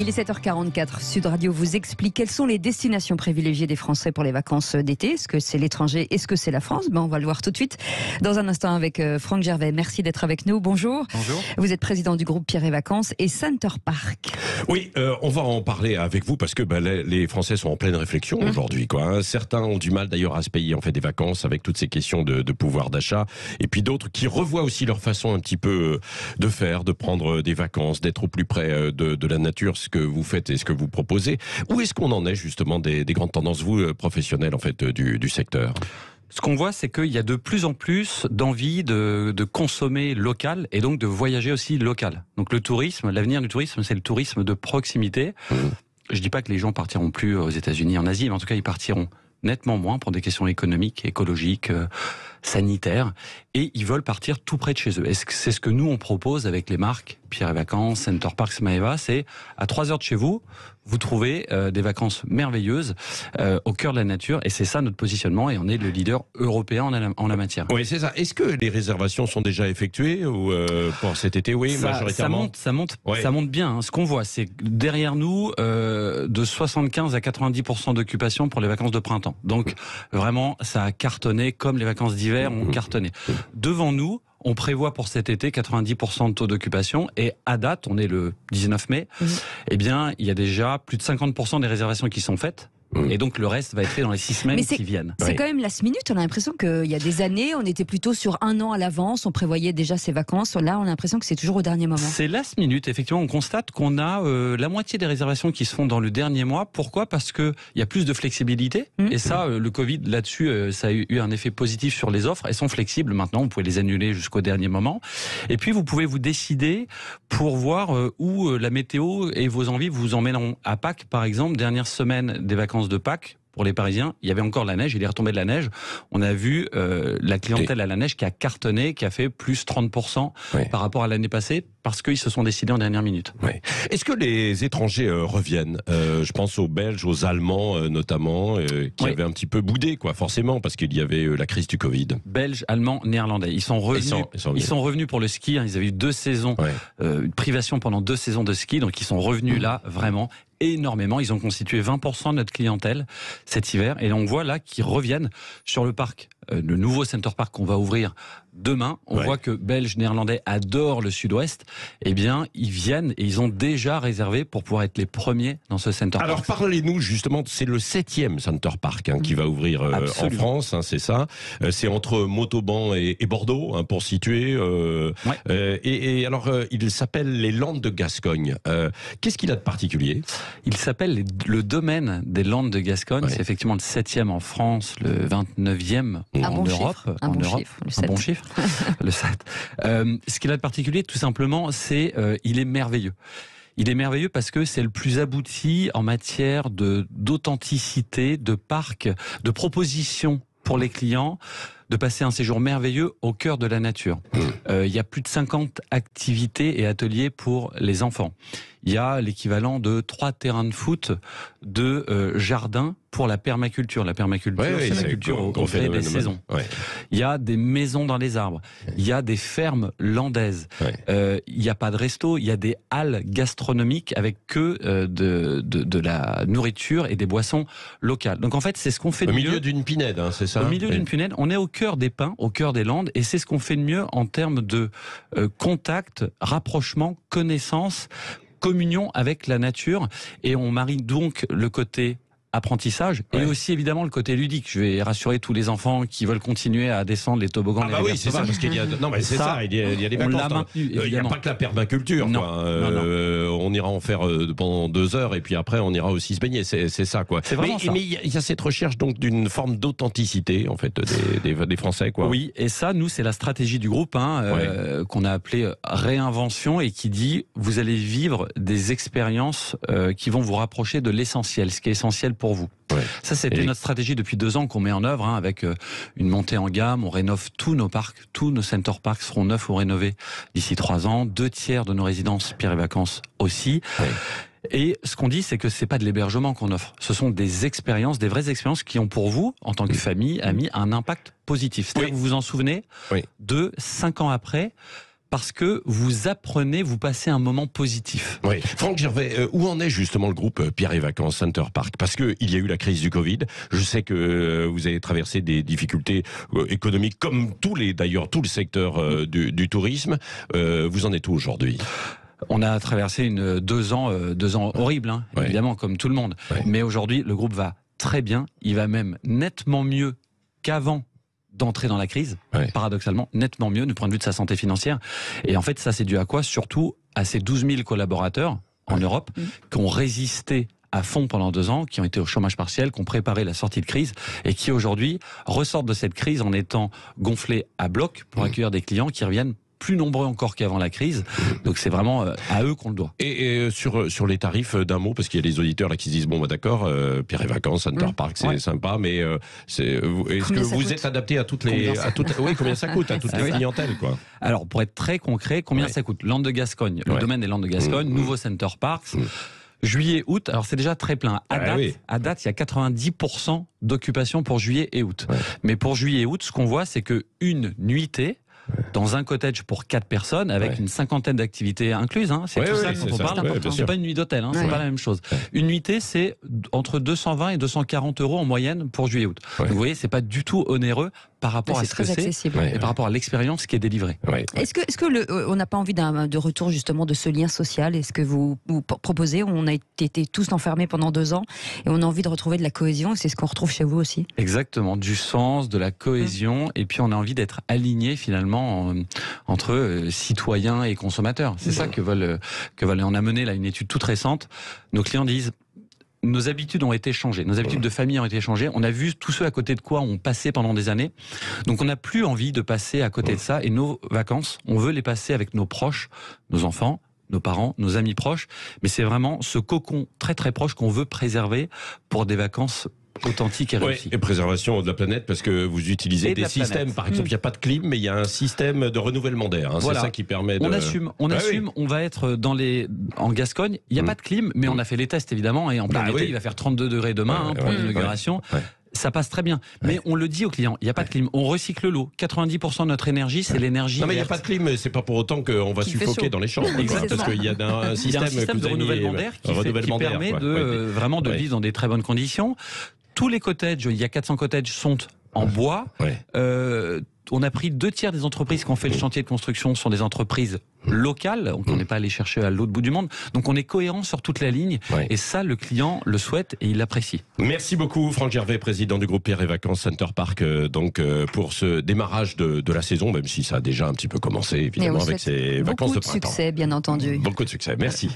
Il est 7h44. Sud Radio vous explique quelles sont les destinations privilégiées des Français pour les vacances d'été. Est-ce que c'est l'étranger? Est-ce que c'est la France? On va le voir tout de suite dans un instant avec Franck Gervais. Merci d'être avec nous. Bonjour. Bonjour. Vous êtes président du groupe Pierre et Vacances et Center Parc. Oui, on va en parler avec vous parce que les Français sont en pleine réflexion aujourd'hui, quoi. Certains ont du mal d'ailleurs à se payer en fait des vacances avec toutes ces questions de pouvoir d'achat, et puis d'autres qui revoient aussi leur façon un petit peu de faire, de prendre des vacances, d'être au plus près de la nature, ce que vous faites et ce que vous proposez. Où est-ce qu'on en est justement des grandes tendances, vous professionnels en fait du secteur? Ce qu'on voit, c'est qu'il y a de plus en plus d'envie de consommer local et donc de voyager aussi local. Donc le tourisme, l'avenir du tourisme, c'est le tourisme de proximité. Je dis pas que les gens partiront plus aux États-Unis, en Asie, mais en tout cas, ils partiront nettement moins pour des questions économiques, écologiques, sanitaires, et ils veulent partir tout près de chez eux. Et c'est ce que nous, on propose avec les marques Pierre et Vacances, Center Parcs, Maeva, c'est à 3 heures de chez vous, vous trouvez des vacances merveilleuses au cœur de la nature, et c'est ça notre positionnement, et on est le leader européen en la matière. Oui, c'est ça. Est-ce que les réservations sont déjà effectuées ou pour cet été? Oui, majoritairement. Ça monte bien. Hein. Ce qu'on voit, c'est derrière nous de 75 à 90% d'occupation pour les vacances de printemps. Donc vraiment, ça a cartonné comme les vacances d'hiver ont cartonné. Devant nous, on prévoit pour cet été 90% de taux d'occupation, et à date, on est le 19 mai, eh bien, il y a déjà plus de 50% des réservations qui sont faites. Et donc le reste va être fait dans les 6 semaines qui viennent. C'est quand même last minute. On a l'impression qu'il y a des années, on était plutôt sur 1 an à l'avance, on prévoyait déjà ses vacances. Là, on a l'impression que c'est toujours au dernier moment. C'est last minute. Effectivement, on constate qu'on a la moitié des réservations qui se font dans le dernier mois. Pourquoi? Parce qu'il y a plus de flexibilité. Et ça, le Covid, là-dessus, ça a eu un effet positif sur les offres. Elles sont flexibles maintenant. Vous pouvez les annuler jusqu'au dernier moment. Et puis, vous pouvez vous décider pour voir où la météo et vos envies vous emmèneront. À Pâques, par exemple, dernière semaine des vacances de Pâques, pour les Parisiens, il y avait encore de la neige, il est retombé de la neige. On a vu la clientèle à la neige qui a cartonné, qui a fait plus 30% par rapport à l'année passée, parce qu'ils se sont décidés en dernière minute. Est-ce que les étrangers reviennent? Je pense aux Belges, aux Allemands notamment, qui avaient un petit peu boudé, quoi, forcément, parce qu'il y avait la crise du Covid. Belges, Allemands, Néerlandais. Ils sont revenus pour le ski. Ils avaient eu 2 saisons, une privation pendant 2 saisons de ski, donc ils sont revenus là, vraiment énormément. Ils ont constitué 20% de notre clientèle cet hiver, et on voit là qu'ils reviennent sur le parc. Le nouveau Center Parc qu'on va ouvrir demain, on voit que Belges, Néerlandais adorent le Sud-Ouest. Eh bien, ils viennent et ils ont déjà réservé pour pouvoir être les premiers dans ce Center Parc. Alors parlez-nous justement, c'est le 7e Center Parc qui va ouvrir en France, c'est ça. C'est entre Montauban et Bordeaux, pour situer. Et alors, il s'appelle les Landes de Gascogne. Qu'est-ce qu'il a de particulier? Il s'appelle le domaine des Landes de Gascogne. C'est effectivement le 7e en France, le 29e en Europe. Un bon chiffre. Le 7. Ce qu'il a de particulier, tout simplement, c'est il est merveilleux. Il est merveilleux parce que c'est le plus abouti en matière d'authenticité, de parc, de propositions pour les clients, de passer un séjour merveilleux au cœur de la nature. Il y a plus de 50 activités et ateliers pour les enfants. Il y a l'équivalent de 3 terrains de foot, de jardins pour la permaculture. La permaculture, c'est la culture au gré des saisons. Il y a des maisons dans les arbres. Il y a des fermes landaises. Il n'y a pas de resto. Il y a des halles gastronomiques avec que de la nourriture et des boissons locales. Donc en fait, c'est ce qu'on fait de mieux. Au milieu d'une pinède, c'est ça? Au milieu d'une pinède. On est au cœur des pins, au cœur des Landes, et c'est ce qu'on fait de mieux en termes de contact, rapprochement, connaissance, communion avec la nature, et on marie donc le côté apprentissage et aussi évidemment le côté ludique. Je vais rassurer tous les enfants qui veulent continuer à descendre les toboggans. C'est ça, parce qu'il y a il y a des vacances. Il n'y a pas que la permaculture. On ira en faire pendant 2 heures et puis après on ira aussi se baigner. C'est ça, quoi. Mais il y a cette recherche donc d'une forme d'authenticité en fait des Français, quoi. Oui, et ça, nous, c'est la stratégie du groupe qu'on a appelée réinvention, et qui dit vous allez vivre des expériences qui vont vous rapprocher de l'essentiel, ce qui est essentiel pour vous. Ça, c'était notre stratégie depuis 2 ans qu'on met en œuvre, avec une montée en gamme. On rénove tous nos parcs, tous nos Center Parcs seront neufs ou rénovés d'ici 3 ans. 2 tiers de nos résidences Pierre et Vacances aussi. Et ce qu'on dit, c'est que c'est pas de l'hébergement qu'on offre. Ce sont des expériences, des vraies expériences qui ont pour vous, en tant que famille, amis, un impact positif. C'est-à-dire que vous vous en souvenez de 5 ans après. parce que vous apprenez, vous passez un moment positif. Oui. Franck Gervais, où en est justement le groupe Pierre et Vacances Center Park? Parce qu'il y a eu la crise du Covid. Je sais que vous avez traversé des difficultés économiques, comme tout le secteur du tourisme. Vous en êtes où aujourd'hui? On a traversé 2 ans horribles, hein, Ouais. évidemment, comme tout le monde. Ouais. Mais aujourd'hui, le groupe va très bien. Il va même nettement mieux qu'avant d'entrer dans la crise, Ouais. paradoxalement, nettement mieux du point de vue de sa santé financière. Et en fait, ça, c'est dû à quoi? Surtout à ces 12 000 collaborateurs en Europe qui ont résisté à fond pendant 2 ans, qui ont été au chômage partiel, qui ont préparé la sortie de crise et qui aujourd'hui ressortent de cette crise en étant gonflés à bloc pour accueillir des clients qui reviennent plus nombreux encore qu'avant la crise. Donc c'est vraiment à eux qu'on le doit. Et sur les tarifs, d'un mot, parce qu'il y a des auditeurs là qui se disent bon bah d'accord, Pierre et Vacances, Center Park, c'est sympa, mais est-ce que vous êtes adapté à toutes les, oui, combien ça coûte à toutes les clientèles, quoi? Alors pour être très concret, combien ça coûte? Landes de Gascogne, le domaine des Landes de Gascogne, nouveau Center Parks. Juillet, août, alors c'est déjà très plein. À date, il y a 90% d'occupation pour juillet et août. Ouais. Mais pour juillet et août, ce qu'on voit, c'est que une nuitée dans un cottage pour 4 personnes avec une 50aine d'activités incluses, hein. C'est tout ça dont on parle. C'est pas une nuit d'hôtel, hein. C'est pas la même chose. Une nuitée, c'est entre 220 et 240 euros en moyenne pour juillet août. Donc vous voyez, c'est pas du tout onéreux par rapport à ce que c'est et par rapport à l'expérience qui est délivrée. Est-ce que on n'a pas envie de retour justement de ce lien social? Est-ce que vous proposez? On a été tous enfermés pendant 2 ans et on a envie de retrouver de la cohésion. C'est ce qu'on retrouve chez vous aussi? Exactement, du sens, de la cohésion, et puis on a envie d'être alignés finalement entre citoyens et consommateurs. C'est ça que veulent. On a mené là une étude toute récente. Nos clients disent: nos habitudes ont été changées, nos habitudes de famille ont été changées. On a vu tous ceux à côté de quoi on passait pendant des années. Donc on n'a plus envie de passer à côté de ça. Et nos vacances, on veut les passer avec nos proches, nos enfants, nos parents, nos amis proches. Mais c'est vraiment ce cocon très très proche qu'on veut préserver pour des vacances authentique et réussi. Et préservation de la planète, parce que vous utilisez des systèmes, par exemple, il n'y a pas de clim, mais il y a un système de renouvellement d'air. Hein. Voilà. C'est ça qui permet de... On assume, on va être en Gascogne, il n'y a pas de clim, mais on a fait les tests évidemment, et en plein été, il va faire 32 degrés demain pour l'inauguration. Ça passe très bien. Mais on le dit aux clients, il n'y a pas de clim. On recycle l'eau. 90% de notre énergie, c'est l'énergie. Non, mais il n'y a pas de clim, mais c'est pas pour autant qu'on va suffoquer dans les chambres. Parce qu'il y a un système de renouvellement d'air qui permet vraiment de vivre dans des très bonnes conditions. Tous les cottages, il y a 400 cottages, sont en bois. On a pris 2 tiers des entreprises qui ont fait le chantier de construction sont des entreprises locales. Donc on n'est pas allé chercher à l'autre bout du monde. Donc on est cohérent sur toute la ligne. Et ça, le client le souhaite et il l'apprécie. Merci beaucoup, Franck Gervais, président du groupe Pierre et Vacances Center Park, pour ce démarrage de la saison, même si ça a déjà un petit peu commencé, évidemment, avec ces vacances de printemps. Beaucoup de succès, bien entendu. Beaucoup de succès. Merci.